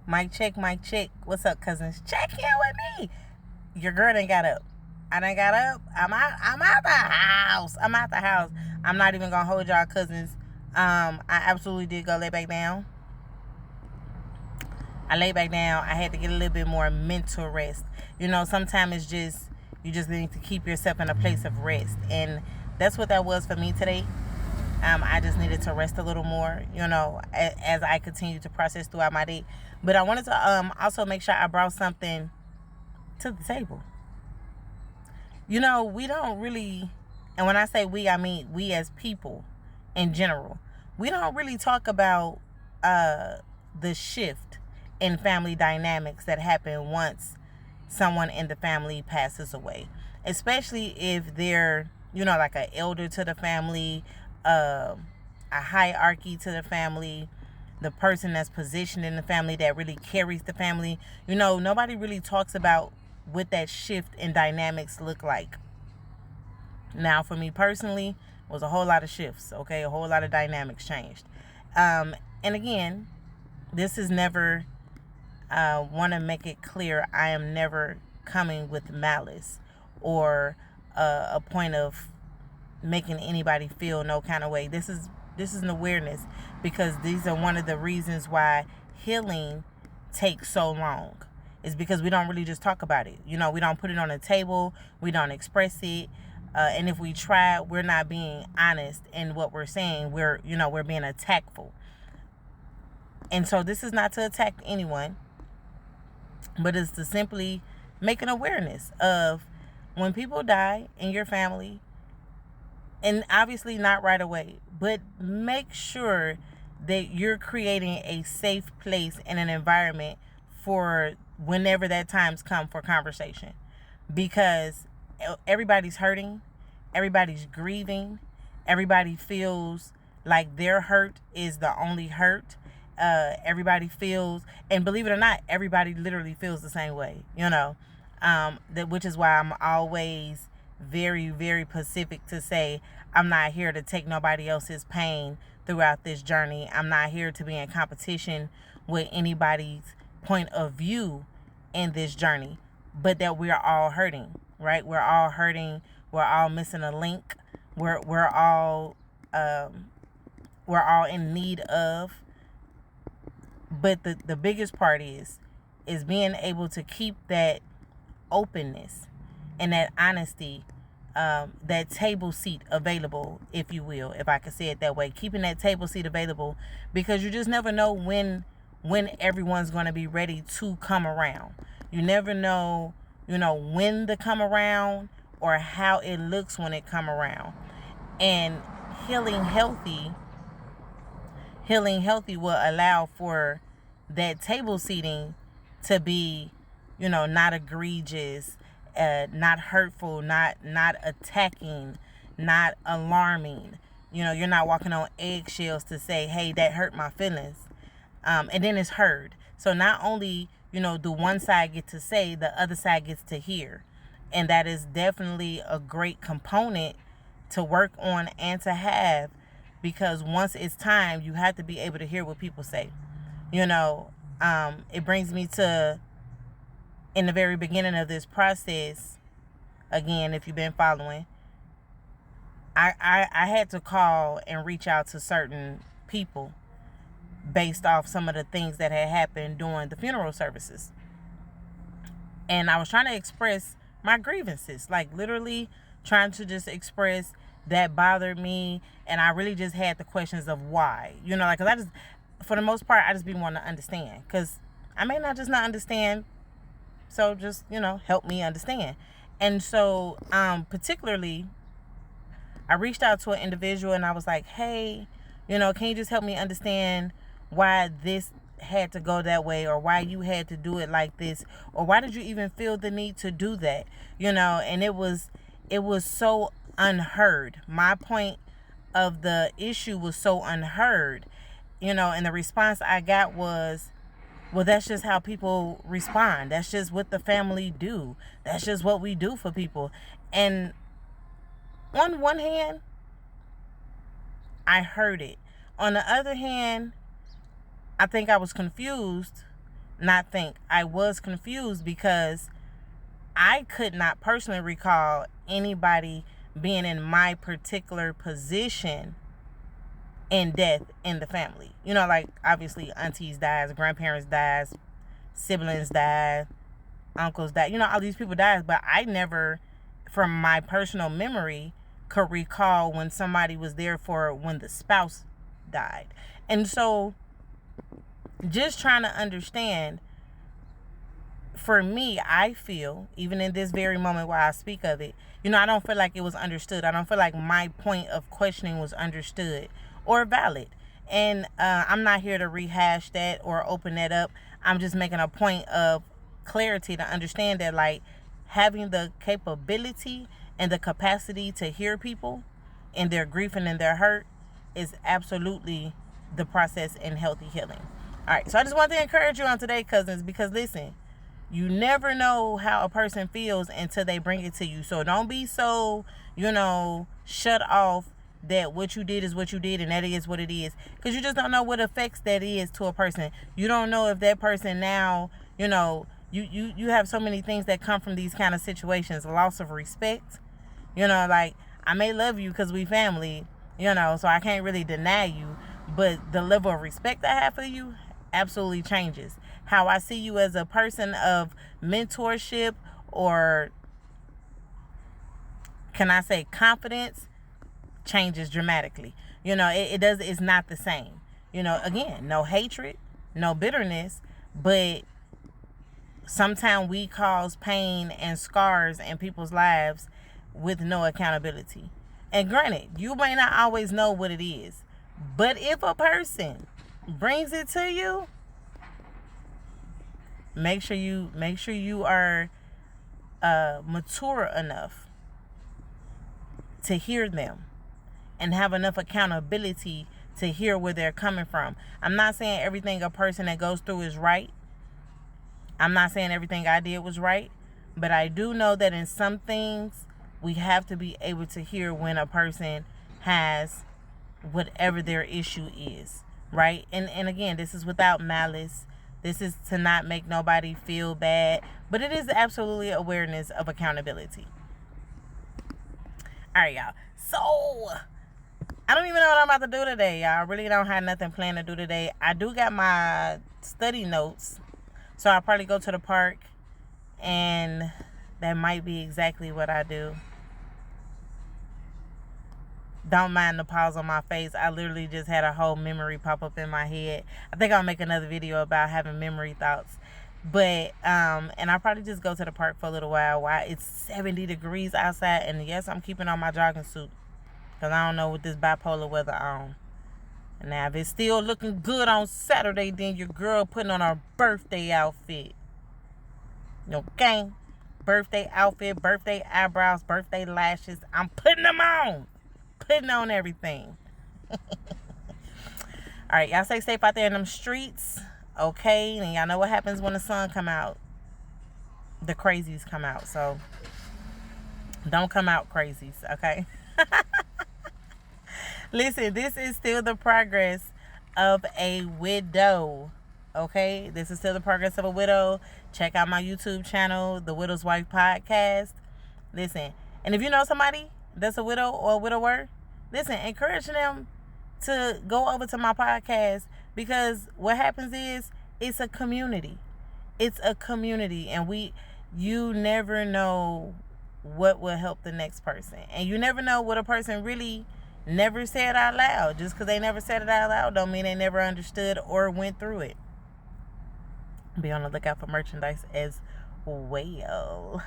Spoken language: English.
Mic check, mic check. What's up, cousins? Check in with me. Your girl done got up. I done got up. I'm out the house. I'm out the house. I'm not even gonna hold y'all, cousins. I absolutely did go lay back down. I lay back down. I had to get a little bit more mental rest. Sometimes it's just you just need to keep yourself in a place of rest, and that's what that was for me today. I just needed to rest a little more, as I continue to process throughout my day. But I wanted to also make sure I brought something to the table. We don't really, and when I say we, I mean we as people in general, we don't really talk about the shift in family dynamics that happen once someone in the family passes away, especially if they're like an elder to the family, a hierarchy to the family, the person that's positioned in the family that really carries the family. Nobody really talks about what that shift in dynamics look like. Now, for me personally, it was a whole lot of shifts, okay? A whole lot of dynamics changed. And again, this is never, want to make it clear, I am never coming with malice or a point of making anybody feel no kind of way. This is an awareness, because these are one of the reasons why healing takes so long. Is because we don't really just talk about it. We don't put it on the table. We don't express it. And if we try, we're not being honest in what we're saying. We're being attackful. And so this is not to attack anyone, but it's to simply make an awareness of when people die in your family, and obviously not right away, but make sure that you're creating a safe place and an environment for whenever that time's come for conversation. Because everybody's hurting, everybody's grieving, everybody feels like their hurt is the only hurt. Everybody feels, and believe it or not, everybody literally feels the same way, which is why I'm always very, very specific to say I'm not here to take nobody else's pain throughout this journey. I'm not here to be in competition with anybody's point of view in this journey, but that we're all hurting, right? We're all hurting. We're all missing a link. We're all in need of. But the biggest part is being able to keep that openness and that honesty, that table seat available, if you will, if I could say it that way. Keeping that table seat available, because you just never know when everyone's going to be ready to come around. You never know, when to come around or how it looks when it come around. And healing healthy will allow for that table seating to be, not egregious, not hurtful, not attacking, not alarming. You're not walking on eggshells to say, hey, that hurt my feelings. And then it's heard. So not only, do one side get to say, the other side gets to hear. And that is definitely a great component to work on and to have, because once it's time, you have to be able to hear what people say. It brings me to, in the very beginning of this process, again, if you've been following, I had to call and reach out to certain people based off some of the things that had happened during the funeral services. And I was trying to express my grievances, like literally trying to just express that bothered me. And I really just had the questions of why, because I just, for the most part, I just be wanting to understand, because I may not understand. So just, help me understand. And so, particularly, I reached out to an individual and I was like, hey, can you just help me understand why this had to go that way, or why you had to do it like this, or why did you even feel the need to do that? And it was so unheard. My point of the issue was so unheard, and the response I got was, well, that's just how people respond. That's just what the family do. That's just what we do for people. And on one hand, I heard it. On the other hand, I think I was confused not think. I was confused because I could not personally recall anybody being in my particular position in death in the family. You know, like obviously aunties dies, grandparents dies, siblings died, uncles died. You know, all these people died, but I never, from my personal memory, could recall when somebody was there for when the spouse died. And so just trying to understand, for me, I feel, even in this very moment while I speak of it, you know, I don't feel like it was understood. I don't feel like my point of questioning was understood or valid. And I'm not here to rehash that or open that up. I'm just making a point of clarity to understand that, like, having the capability and the capacity to hear people in their grief and in their hurt is absolutely the process in healthy healing. All right, so I just want to encourage you on today, cousins, because listen, you never know how a person feels until they bring it to you. So don't be so, shut off that what you did is what you did and that is what it is. Because you just don't know what effects that is to a person. You don't know if that person now, you have so many things that come from these kind of situations. Loss of respect. Like, I may love you because we family, so I can't really deny you. But the level of respect I have for you absolutely changes. How I see you as a person of mentorship, or can I say confidence, changes dramatically. It's not the same. Again, no hatred, no bitterness, but sometimes we cause pain and scars in people's lives with no accountability. And granted, you may not always know what it is, but if a person brings it to you, make sure you are mature enough to hear them and have enough accountability to hear where they're coming from. I'm not saying everything a person that goes through is right. I'm not saying everything I did was right, but I do know that in some things we have to be able to hear when a person has whatever their issue is, right? And again, this is without malice. This is to not make nobody feel bad, but it is absolutely awareness of accountability. All right, y'all. So I don't even know what I'm about to do today, y'all. I really don't have nothing planned to do today. I do got my study notes, so I'll probably go to the park, and that might be exactly what I do. Don't mind the pause on my face. I literally just had a whole memory pop up in my head. I think I'll make another video about having memory thoughts. But, and I'll probably just go to the park for a little while it's 70 degrees outside. And yes, I'm keeping on my jogging suit, because I don't know what this bipolar weather on. And now, if it's still looking good on Saturday, then your girl putting on her birthday outfit. Okay? Birthday outfit, birthday eyebrows, birthday lashes. I'm putting them on. Putting on everything. All right, y'all stay safe out there in them streets. Okay? And y'all know what happens when the sun come out. The crazies come out. So don't come out crazies, okay? Listen, this is still the progress of a widow. Okay? This is still the progress of a widow. Check out my YouTube channel, The Widow's Wife Podcast. Listen, and if you know somebody that's a widow or a widower, listen, encourage them to go over to my podcast, because what happens is it's a community. It's a community, and you never know what will help the next person. And you never know what a person really never said out loud. Just because they never said it out loud don't mean they never understood or went through it. Be on the lookout for merchandise as well.